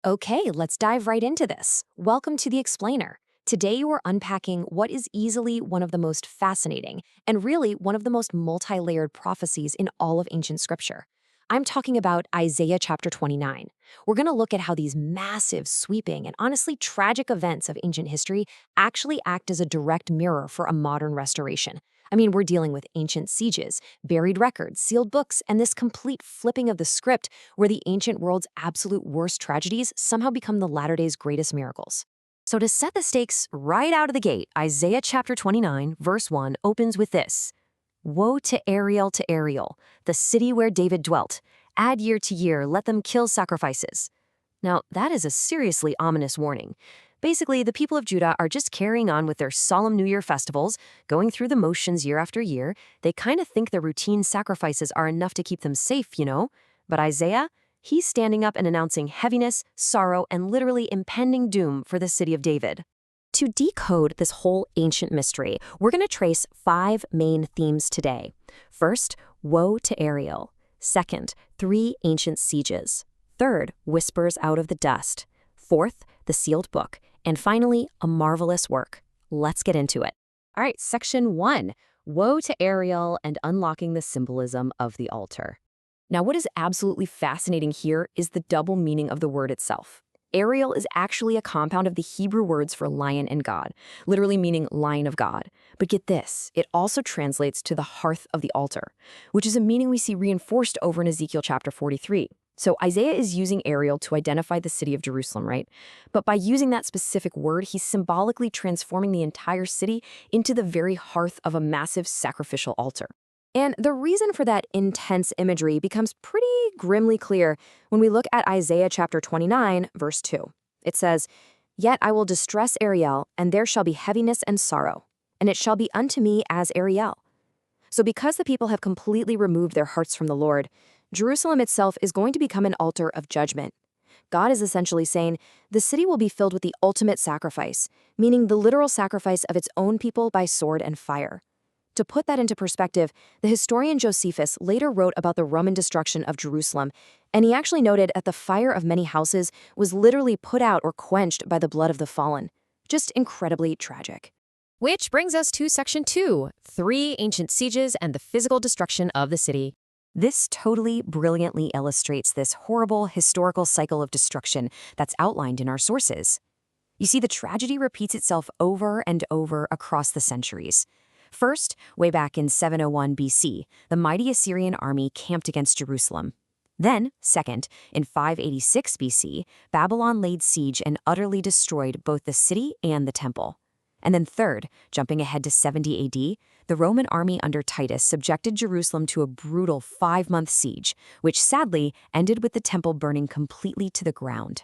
Okay, let's dive right into this. Welcome to The Explainer. Today we're unpacking what is easily one of the most fascinating and really one of the most multi-layered prophecies in all of ancient scripture. I'm talking about Isaiah chapter 29. We're going to look at how these massive, sweeping, and honestly tragic events of ancient history actually act as a direct mirror for a modern restoration. We're dealing with ancient sieges, buried records, sealed books, and this complete flipping of the script where the ancient world's absolute worst tragedies somehow become the latter day's greatest miracles. So, to set the stakes right out of the gate, Isaiah chapter 29, verse 1 opens with this: Woe to Ariel, the city where David dwelt. Add year to year, let them kill sacrifices. Now, that is a seriously ominous warning. Basically, the people of Judah are just carrying on with their solemn New Year festivals, going through the motions year after year. They kind of think their routine sacrifices are enough to keep them safe, you know? But Isaiah, he's standing up and announcing heaviness, sorrow, and literally impending doom for the city of David. To decode this whole ancient mystery, we're going to trace 5 main themes today. First, woe to Ariel. Second, 3 ancient sieges. Third, whispers out of the dust. Fourth, the sealed book. And finally, a marvelous work. Let's get into it. All right, section 1, woe to Ariel and unlocking the symbolism of the altar. Now, what is absolutely fascinating here is the double meaning of the word itself. Ariel is actually a compound of the Hebrew words for lion and God, literally meaning lion of God. But get this, it also translates to the hearth of the altar, which is a meaning we see reinforced over in Ezekiel chapter 43. So Isaiah is using Ariel to identify the city of Jerusalem, right? But by using that specific word, he's symbolically transforming the entire city into the very hearth of a massive sacrificial altar. And the reason for that intense imagery becomes pretty grimly clear when we look at Isaiah chapter 29, verse 2. It says, Yet I will distress Ariel, and there shall be heaviness and sorrow, and it shall be unto me as Ariel. So because the people have completely removed their hearts from the Lord, Jerusalem itself is going to become an altar of judgment. God is essentially saying the city will be filled with the ultimate sacrifice, meaning the literal sacrifice of its own people by sword and fire. To put that into perspective, the historian Josephus later wrote about the Roman destruction of Jerusalem, and he actually noted that the fire of many houses was literally put out or quenched by the blood of the fallen. Just incredibly tragic. Which brings us to section 2, 3 ancient sieges and the physical destruction of the city. This totally brilliantly illustrates this horrible historical cycle of destruction that's outlined in our sources. You see, the tragedy repeats itself over and over across the centuries. First, way back in 701 BC, the mighty Assyrian army camped against Jerusalem. Then, second, in 586 BC, Babylon laid siege and utterly destroyed both the city and the temple. And then third, jumping ahead to 70 AD, the Roman army under Titus subjected Jerusalem to a brutal 5-month siege, which sadly ended with the temple burning completely to the ground.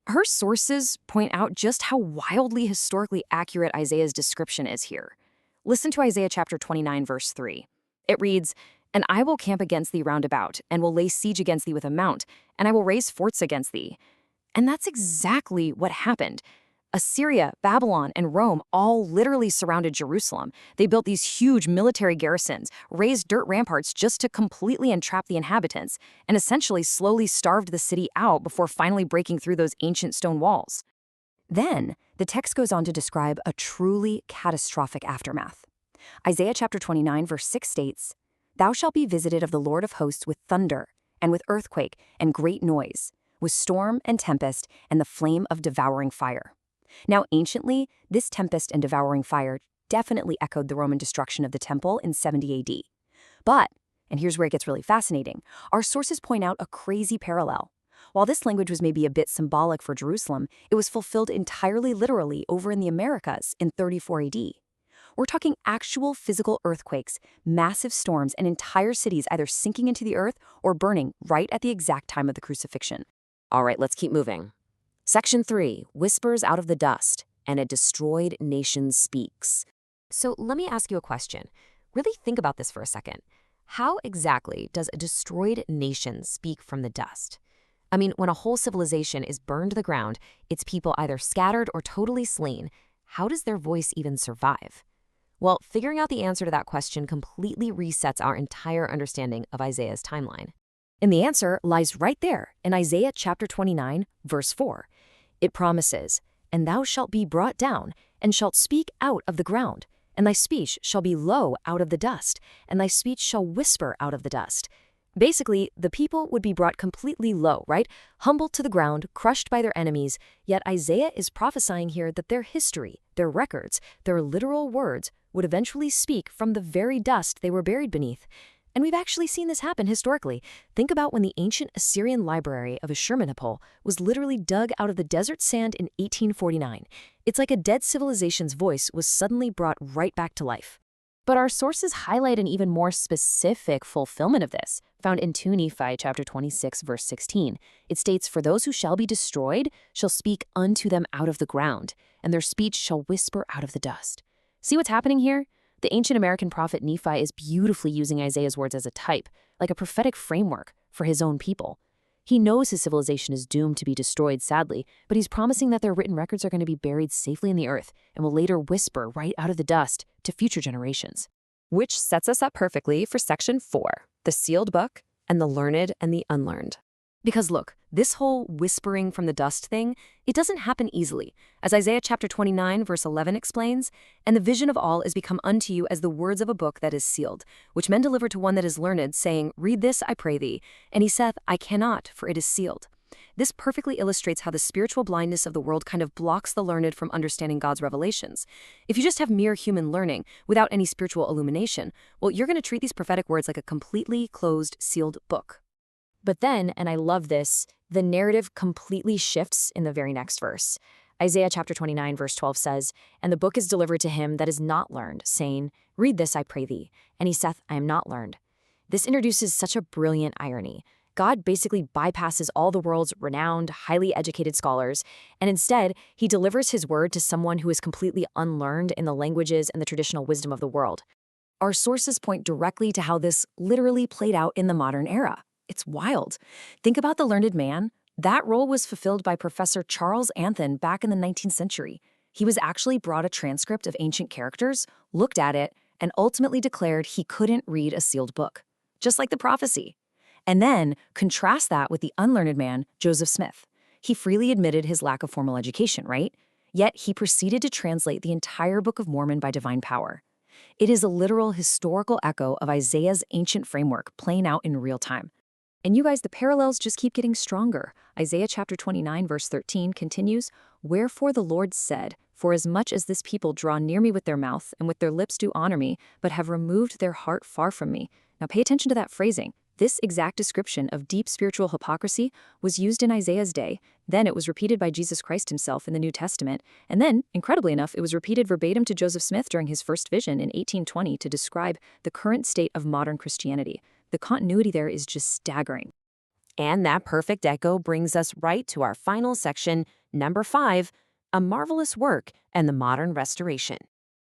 Her sources point out just how wildly historically accurate Isaiah's description is here. Listen to Isaiah chapter 29, verse 3. It reads, And I will camp against thee round about, and will lay siege against thee with a mount, and I will raise forts against thee. And that's exactly what happened. Assyria, Babylon, and Rome all literally surrounded Jerusalem. They built these huge military garrisons, raised dirt ramparts just to completely entrap the inhabitants, and essentially slowly starved the city out before finally breaking through those ancient stone walls. Then, the text goes on to describe a truly catastrophic aftermath. Isaiah chapter 29, verse 6 states, Thou shalt be visited of the Lord of hosts with thunder, and with earthquake, and great noise, with storm and tempest, and the flame of devouring fire. Now, anciently, this tempest and devouring fire definitely echoed the Roman destruction of the temple in 70 AD. But, and here's where it gets really fascinating, our sources point out a crazy parallel. While this language was maybe a bit symbolic for Jerusalem, it was fulfilled entirely literally over in the Americas in 34 AD. We're talking actual physical earthquakes, massive storms, and entire cities either sinking into the earth or burning right at the exact time of the crucifixion. All right, let's keep moving. Section 3, whispers out of the dust, and a destroyed nation speaks. So let me ask you a question. Really think about this for a second. How exactly does a destroyed nation speak from the dust? When a whole civilization is burned to the ground, its people either scattered or totally slain, how does their voice even survive? Well, figuring out the answer to that question completely resets our entire understanding of Isaiah's timeline. And the answer lies right there in Isaiah chapter 29, verse 4. It promises, "And thou shalt be brought down, and shalt speak out of the ground, and thy speech shall be low out of the dust, and thy speech shall whisper out of the dust." Basically, the people would be brought completely low, right? Humbled to the ground, crushed by their enemies. Yet Isaiah is prophesying here that their history, their records, their literal words would eventually speak from the very dust they were buried beneath. And we've actually seen this happen historically. Think about when the ancient Assyrian library of Ashurbanipal was literally dug out of the desert sand in 1849. It's like a dead civilization's voice was suddenly brought right back to life. But our sources highlight an even more specific fulfillment of this, found in 2 Nephi chapter 26, verse 16. It states, "For those who shall be destroyed shall speak unto them out of the ground, and their speech shall whisper out of the dust." See what's happening here? The ancient American prophet Nephi is beautifully using Isaiah's words as a type, like a prophetic framework for his own people. He knows his civilization is doomed to be destroyed, sadly, but he's promising that their written records are going to be buried safely in the earth and will later whisper right out of the dust to future generations. Which sets us up perfectly for section 4, the sealed book and the learned and the unlearned. Because look, this whole whispering from the dust thing, it doesn't happen easily. As Isaiah chapter 29, verse 11 explains, "And the vision of all is become unto you as the words of a book that is sealed, which men deliver to one that is learned, saying, Read this, I pray thee. And he saith, I cannot, for it is sealed." This perfectly illustrates how the spiritual blindness of the world kind of blocks the learned from understanding God's revelations. If you just have mere human learning without any spiritual illumination, well, you're going to treat these prophetic words like a completely closed, sealed book. But then, and I love this, the narrative completely shifts in the very next verse. Isaiah chapter 29, verse 12 says, "And the book is delivered to him that is not learned, saying, Read this, I pray thee. And he saith, I am not learned." This introduces such a brilliant irony. God basically bypasses all the world's renowned, highly educated scholars, and instead, he delivers his word to someone who is completely unlearned in the languages and the traditional wisdom of the world. Our sources point directly to how this literally played out in the modern era. It's wild. Think about the learned man. That role was fulfilled by Professor Charles Anthon back in the 19th century. He was actually brought a transcript of ancient characters, looked at it, and ultimately declared he couldn't read a sealed book, just like the prophecy. And then contrast that with the unlearned man, Joseph Smith. He freely admitted his lack of formal education, right? Yet he proceeded to translate the entire Book of Mormon by divine power. It is a literal historical echo of Isaiah's ancient framework playing out in real time. And you guys, the parallels just keep getting stronger. Isaiah chapter 29, verse 13 continues, "Wherefore the Lord said, For as much as this people draw near me with their mouth, and with their lips do honor me, but have removed their heart far from me." Now pay attention to that phrasing. This exact description of deep spiritual hypocrisy was used in Isaiah's day. Then it was repeated by Jesus Christ himself in the New Testament. And then, incredibly enough, it was repeated verbatim to Joseph Smith during his first vision in 1820 to describe the current state of modern Christianity. The continuity there is just staggering. And that perfect echo brings us right to our final section, number 5, a marvelous work and the modern restoration.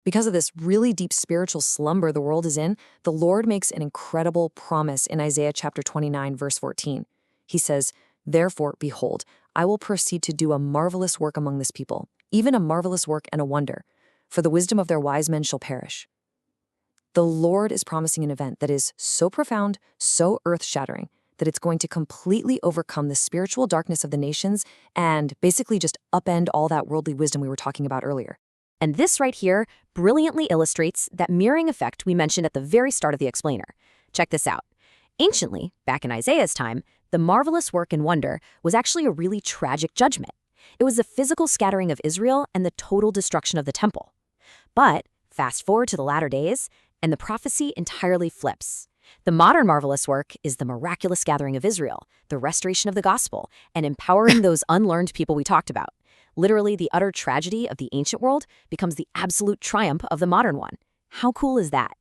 Because of this really deep spiritual slumber the world is in, the Lord makes an incredible promise in Isaiah chapter 29, verse 14. He says, "Therefore, behold, I will proceed to do a marvelous work among this people, even a marvelous work and a wonder, for the wisdom of their wise men shall perish." The Lord is promising an event that is so profound, so earth-shattering, that it's going to completely overcome the spiritual darkness of the nations and basically just upend all that worldly wisdom we were talking about earlier. And this right here brilliantly illustrates that mirroring effect we mentioned at the very start of the explainer. Check this out. Anciently, back in Isaiah's time, the marvelous work and wonder was actually a really tragic judgment. It was the physical scattering of Israel and the total destruction of the temple. But fast forward to the latter days, and the prophecy entirely flips. The modern marvelous work is the miraculous gathering of Israel, the restoration of the gospel, and empowering those unlearned people we talked about. Literally, the utter tragedy of the ancient world becomes the absolute triumph of the modern one. How cool is that?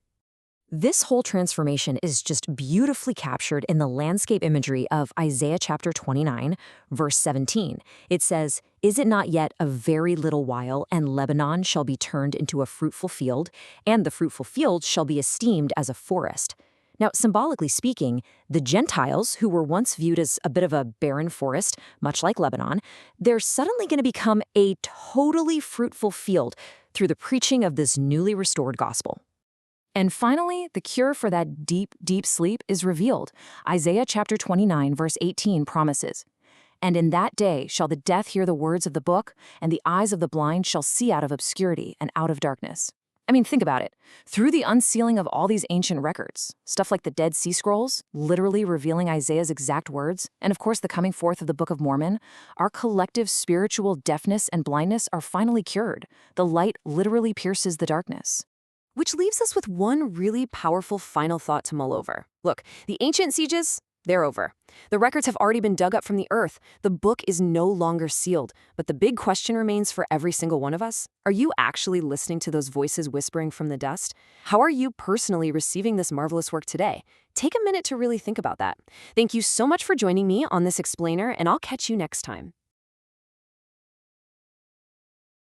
This whole transformation is just beautifully captured in the landscape imagery of Isaiah chapter 29, verse 17. It says, "Is it not yet a very little while, and Lebanon shall be turned into a fruitful field, and the fruitful field shall be esteemed as a forest?" Now, symbolically speaking, the Gentiles, who were once viewed as a bit of a barren forest, much like Lebanon, they're suddenly going to become a totally fruitful field through the preaching of this newly restored gospel. And finally, the cure for that deep, deep sleep is revealed. Isaiah chapter 29, verse 18 promises, "And in that day shall the deaf hear the words of the book, and the eyes of the blind shall see out of obscurity and out of darkness." I mean, think about it. Through the unsealing of all these ancient records, stuff like the Dead Sea Scrolls, literally revealing Isaiah's exact words, and of course the coming forth of the Book of Mormon, our collective spiritual deafness and blindness are finally cured. The light literally pierces the darkness. Which leaves us with one really powerful final thought to mull over. Look, the ancient sieges, they're over. The records have already been dug up from the earth. The book is no longer sealed. But the big question remains for every single one of us. Are you actually listening to those voices whispering from the dust? How are you personally receiving this marvelous work today? Take a minute to really think about that. Thank you so much for joining me on this explainer, and I'll catch you next time.